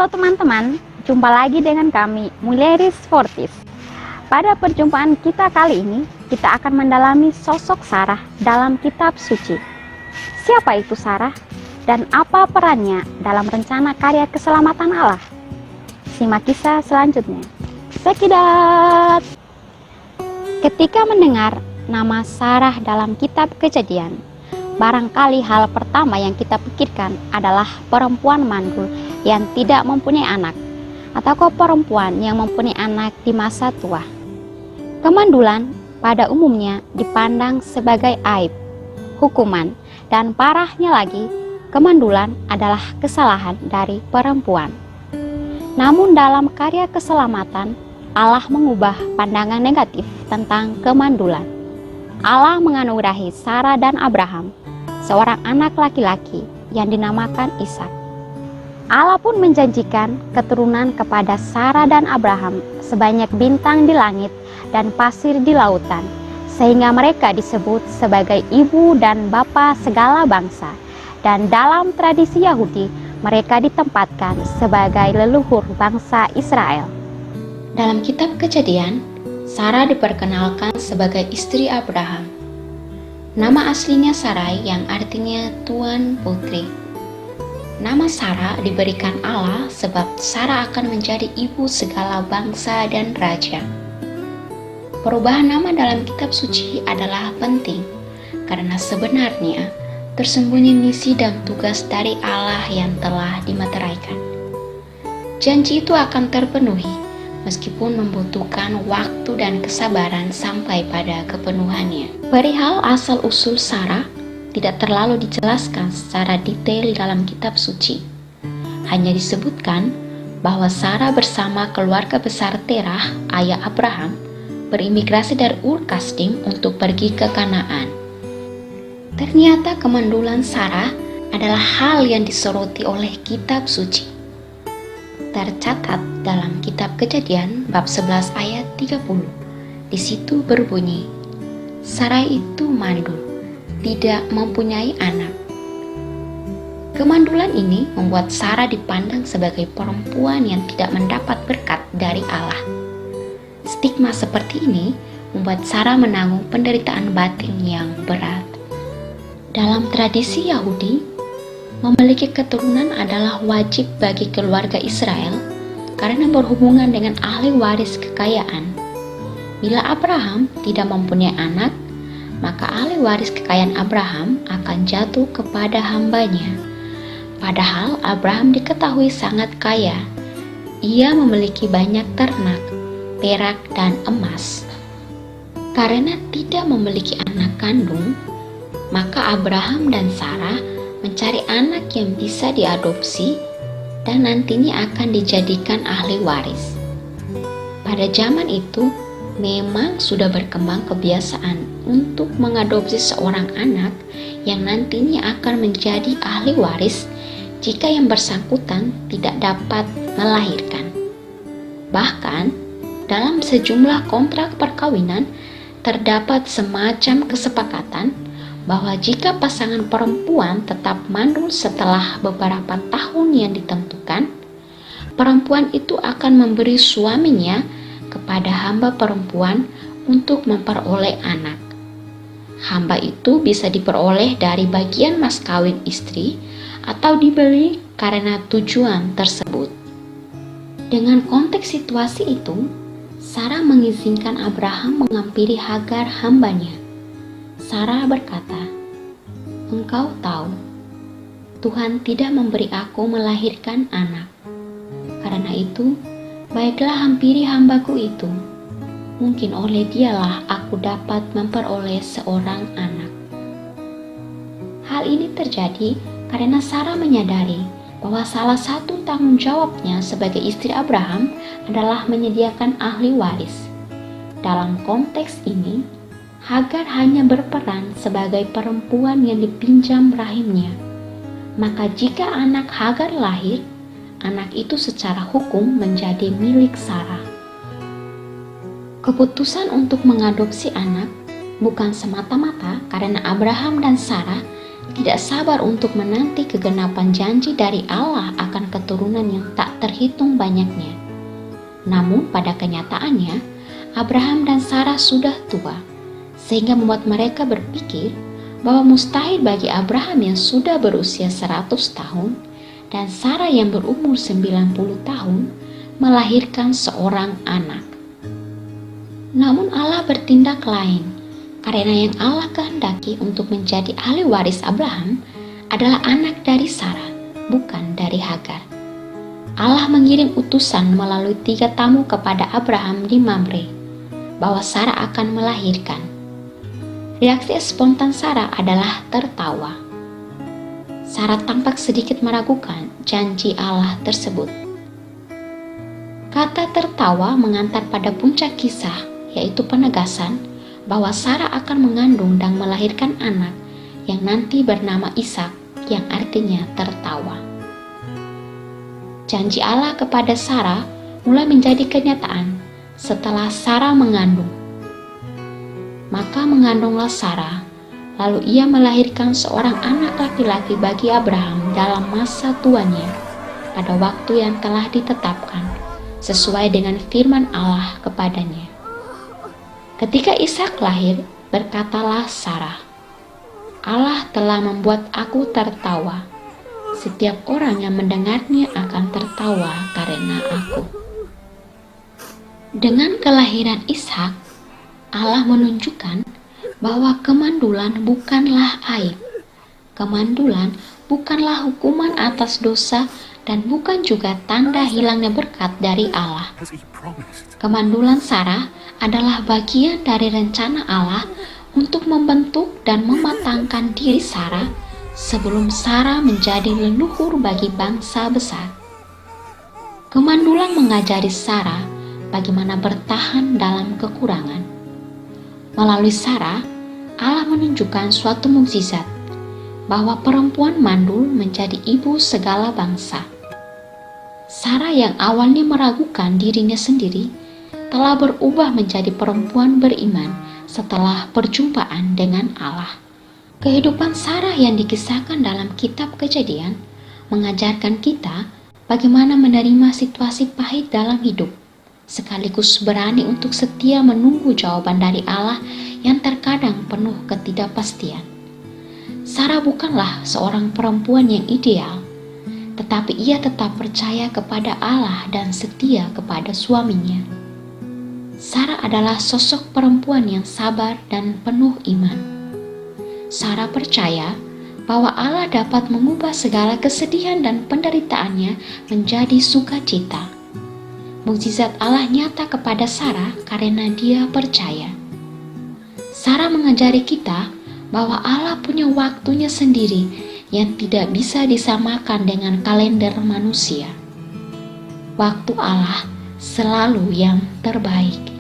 Halo teman-teman, jumpa lagi dengan kami, Mulieris Fortis. Pada perjumpaan kita kali ini, kita akan mendalami sosok Sarah dalam kitab suci. Siapa itu Sarah? Dan apa perannya dalam rencana karya keselamatan Allah? Simak kisah selanjutnya. Sekidat. Ketika mendengar nama Sarah dalam kitab Kejadian, barangkali hal pertama yang kita pikirkan adalah perempuan mandul yang tidak mempunyai anak, atau perempuan yang mempunyai anak di masa tua. Kemandulan pada umumnya dipandang sebagai aib, hukuman, dan parahnya lagi, kemandulan adalah kesalahan dari perempuan. Namun dalam karya keselamatan, Allah mengubah pandangan negatif tentang kemandulan. Allah menganugerahi Sarah dan Abraham seorang anak laki-laki yang dinamakan Ishak. Allah pun menjanjikan keturunan kepada Sarah dan Abraham sebanyak bintang di langit dan pasir di lautan, sehingga mereka disebut sebagai ibu dan bapa segala bangsa. Dan dalam tradisi Yahudi, mereka ditempatkan sebagai leluhur bangsa Israel. Dalam kitab Kejadian, Sarah diperkenalkan sebagai istri Abraham. Nama aslinya Sarai yang artinya Tuan Putri. Nama Sarah diberikan Allah sebab Sarah akan menjadi ibu segala bangsa dan raja. Perubahan nama dalam kitab suci adalah penting karena sebenarnya tersembunyi misi dan tugas dari Allah yang telah dimeteraikan. Janji itu akan terpenuhi meskipun membutuhkan waktu dan kesabaran sampai pada kepenuhannya. Perihal asal-usul Sarah tidak terlalu dijelaskan secara detail dalam kitab suci. Hanya disebutkan bahwa Sarah bersama keluarga besar Terah, ayah Abraham, berimigrasi dari Ur Kasdim untuk pergi ke Kanaan. Ternyata kemandulan Sarah adalah hal yang disoroti oleh kitab suci. Tercatat dalam kitab Kejadian bab 11 ayat 30. Di situ berbunyi, Sarai itu mandul, tidak mempunyai anak. Kemandulan ini membuat Sarah dipandang sebagai perempuan yang tidak mendapat berkat dari Allah. Stigma seperti ini membuat Sarah menanggung penderitaan batin yang berat. Dalam tradisi Yahudi, memiliki keturunan adalah wajib bagi keluarga Israel karena berhubungan dengan ahli waris kekayaan. Bila Abraham tidak mempunyai anak, maka ahli waris kekayaan Abraham akan jatuh kepada hambanya. Padahal Abraham diketahui sangat kaya. Ia memiliki banyak ternak, perak, dan emas. Karena tidak memiliki anak kandung, maka Abraham dan Sarah mencari anak yang bisa diadopsi dan nantinya akan dijadikan ahli waris. Pada zaman itu, memang sudah berkembang kebiasaan untuk mengadopsi seorang anak yang nantinya akan menjadi ahli waris jika yang bersangkutan tidak dapat melahirkan. Bahkan, dalam sejumlah kontrak perkawinan terdapat semacam kesepakatan bahwa jika pasangan perempuan tetap mandul setelah beberapa tahun yang ditentukan, perempuan itu akan memberi suaminya kepada hamba perempuan untuk memperoleh anak. Hamba itu bisa diperoleh dari bagian mas kawin istri atau dibeli karena tujuan tersebut. Dengan konteks situasi itu, Sarah mengizinkan Abraham menghampiri Hagar hambanya. Sarah berkata, "Engkau tahu, Tuhan tidak memberi aku melahirkan anak. Karena itu, baiklah hampiri hambaku itu. Mungkin oleh dialah aku dapat memperoleh seorang anak." Hal ini terjadi karena Sarah menyadari bahwa salah satu tanggung jawabnya sebagai istri Abraham adalah menyediakan ahli waris. Dalam konteks ini, Hagar hanya berperan sebagai perempuan yang dipinjam rahimnya. Maka jika anak Hagar lahir, anak itu secara hukum menjadi milik Sarah. Keputusan untuk mengadopsi anak bukan semata-mata karena Abraham dan Sarah tidak sabar untuk menanti kegenapan janji dari Allah akan keturunan yang tak terhitung banyaknya. Namun pada kenyataannya, Abraham dan Sarah sudah tua, sehingga membuat mereka berpikir bahwa mustahil bagi Abraham yang sudah berusia 100 tahun dan Sarah yang berumur 90 tahun melahirkan seorang anak. Namun Allah bertindak lain, karena yang Allah kehendaki untuk menjadi ahli waris Abraham adalah anak dari Sarah, bukan dari Hagar. Allah mengirim utusan melalui 3 tamu kepada Abraham di Mamre, bahwa Sarah akan melahirkan. Reaksi spontan Sarah adalah tertawa. Sarah tampak sedikit meragukan janji Allah tersebut. Kata tertawa mengantar pada puncak kisah, yaitu penegasan bahwa Sarah akan mengandung dan melahirkan anak yang nanti bernama Ishak, yang artinya tertawa. Janji Allah kepada Sarah mulai menjadi kenyataan setelah Sarah mengandung. Maka mengandunglah Sarah, lalu ia melahirkan seorang anak laki-laki bagi Abraham dalam masa tuanya pada waktu yang telah ditetapkan sesuai dengan firman Allah kepadanya. Ketika Ishak lahir, berkatalah Sarah, Allah telah membuat aku tertawa. Setiap orang yang mendengarnya akan tertawa karena aku. Dengan kelahiran Ishak, Allah menunjukkan bahwa kemandulan bukanlah aib. Kemandulan bukanlah hukuman atas dosa dan bukan juga tanda hilangnya berkat dari Allah. Kemandulan Sarah adalah bagian dari rencana Allah untuk membentuk dan mematangkan diri Sarah sebelum Sarah menjadi leluhur bagi bangsa besar. Kemandulan mengajari Sarah bagaimana bertahan dalam kekurangan. Melalui Sarah, Allah menunjukkan suatu mukjizat bahwa perempuan mandul menjadi ibu segala bangsa. Sarah yang awalnya meragukan dirinya sendiri telah berubah menjadi perempuan beriman setelah perjumpaan dengan Allah. Kehidupan Sarah yang dikisahkan dalam kitab Kejadian mengajarkan kita bagaimana menerima situasi pahit dalam hidup, sekaligus berani untuk setia menunggu jawaban dari Allah yang terkadang penuh ketidakpastian. Sarah bukanlah seorang perempuan yang ideal, tetapi ia tetap percaya kepada Allah dan setia kepada suaminya. Sarah adalah sosok perempuan yang sabar dan penuh iman. Sarah percaya bahwa Allah dapat mengubah segala kesedihan dan penderitaannya menjadi sukacita. Mukjizat Allah nyata kepada Sarah karena dia percaya. Sarah mengajari kita bahwa Allah punya waktunya sendiri yang tidak bisa disamakan dengan kalender manusia. Waktu Allah selalu yang terbaik.